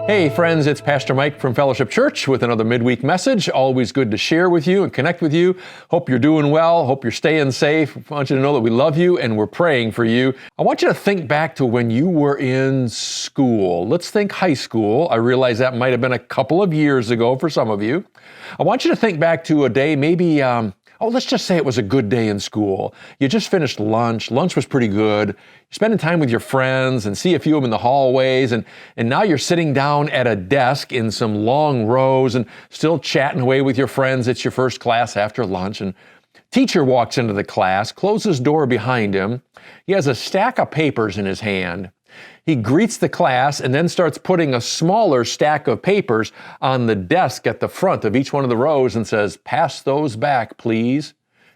Hey friends, it's Pastor Mike from Fellowship Church with another midweek message. Always good to share with you and connect with you. Hope you're doing well. Hope you're staying safe. I want you to know that we love you and we're praying for you. I want you to think back to when you were in school. Let's think high school. I realize that might have been a couple of years ago for some of you. I want you to think back to a day, maybe, let's just say it was a good day in school. You just finished lunch. Lunch was pretty good. You're spending time with your friends and see a few of them in the hallways. And now you're sitting down at a desk in some long rows and still chatting away with your friends. It's your first class after lunch. And teacher walks into the class, closes door behind him. He has a stack of papers in his hand. He greets the class and then starts putting a smaller stack of papers on the desk at the front of each one of the rows and says, "Pass those back, please."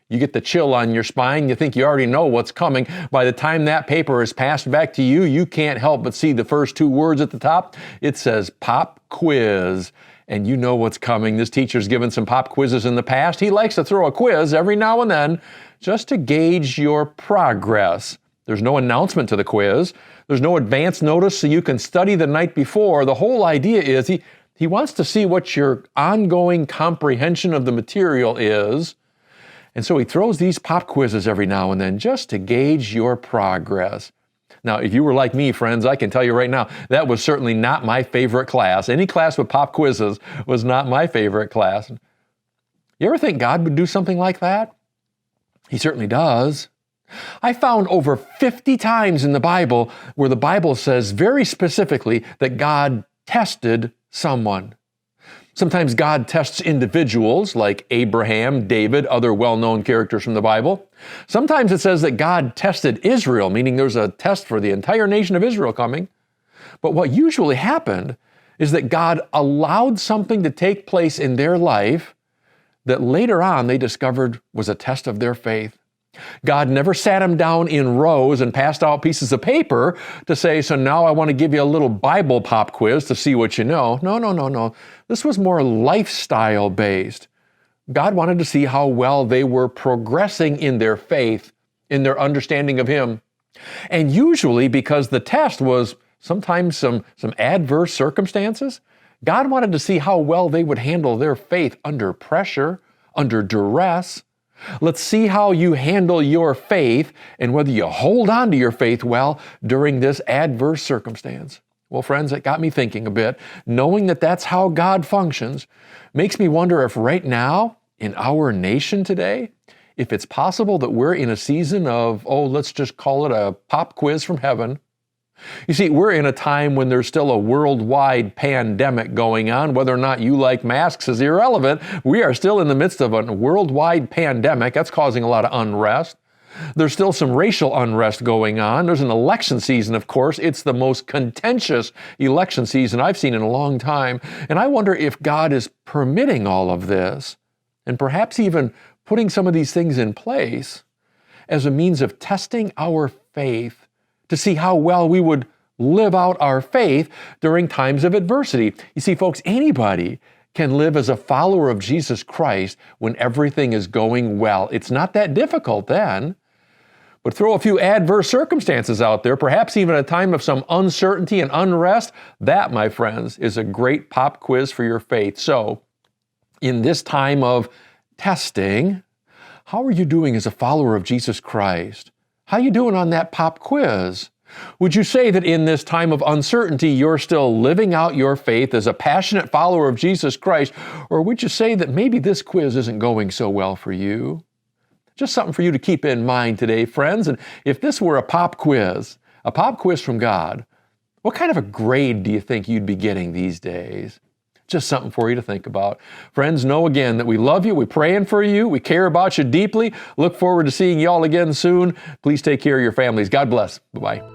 You get the chill on your spine. You think you already know what's coming. By the time that paper is passed back to you, you can't help but see the first two words at the top. It says pop quiz. And you know what's coming. This teacher's given some pop quizzes in the past. He likes to throw a quiz every now and then just to gauge your progress. There's no announcement to the quiz. There's no advance notice so you can study the night before. The whole idea is he wants to see what your ongoing comprehension of the material is. And so he throws these pop quizzes every now and then just to gauge your progress. Now, if you were like me, friends, I can tell you right now, that was certainly not my favorite class. Any class with pop quizzes was not my favorite class. You ever think God would do something like that? He certainly does. I found over 50 times in the Bible where the Bible says very specifically that God tested someone. Sometimes God tests individuals like Abraham, David, other well-known characters from the Bible. Sometimes it says that God tested Israel, meaning there's a test for the entire nation of Israel coming. But what usually happened is that God allowed something to take place in their life that later on they discovered was a test of their faith. God never sat them down in rows and passed out pieces of paper to say, so now I want to give you a little Bible pop quiz to see what you know. No. This was more lifestyle based. God wanted to see how well they were progressing in their faith, in their understanding of Him. And usually because the test was sometimes some adverse circumstances, God wanted to see how well they would handle their faith under pressure, under duress. Let's see how you handle your faith and whether you hold on to your faith well during this adverse circumstance. Well, friends, it got me thinking a bit. Knowing that that's how God functions makes me wonder if right now in our nation today, if it's possible that we're in a season of, let's just call it a pop quiz from heaven. You see, we're in a time when there's still a worldwide pandemic going on. Whether or not you like masks is irrelevant. We are still in the midst of a worldwide pandemic. That's causing a lot of unrest. There's still some racial unrest going on. There's an election season, of course. It's the most contentious election season I've seen in a long time. And I wonder if God is permitting all of this and perhaps even putting some of these things in place as a means of testing our faith to see how well we would live out our faith during times of adversity. You see, folks, anybody can live as a follower of Jesus Christ when everything is going well. It's not that difficult then. But throw a few adverse circumstances out there, perhaps even a time of some uncertainty and unrest. That, my friends, is a great pop quiz for your faith. So, in this time of testing, how are you doing as a follower of Jesus Christ? How are you doing on that pop quiz? Would you say that in this time of uncertainty, you're still living out your faith as a passionate follower of Jesus Christ? Or would you say that maybe this quiz isn't going so well for you? Just something for you to keep in mind today, friends. And if this were a pop quiz from God, what kind of a grade do you think you'd be getting these days? Just something for you to think about. Friends, know again that we love you, we're praying for you, we care about you deeply. Look forward to seeing you all again soon. Please take care of your families. God bless. Bye-bye.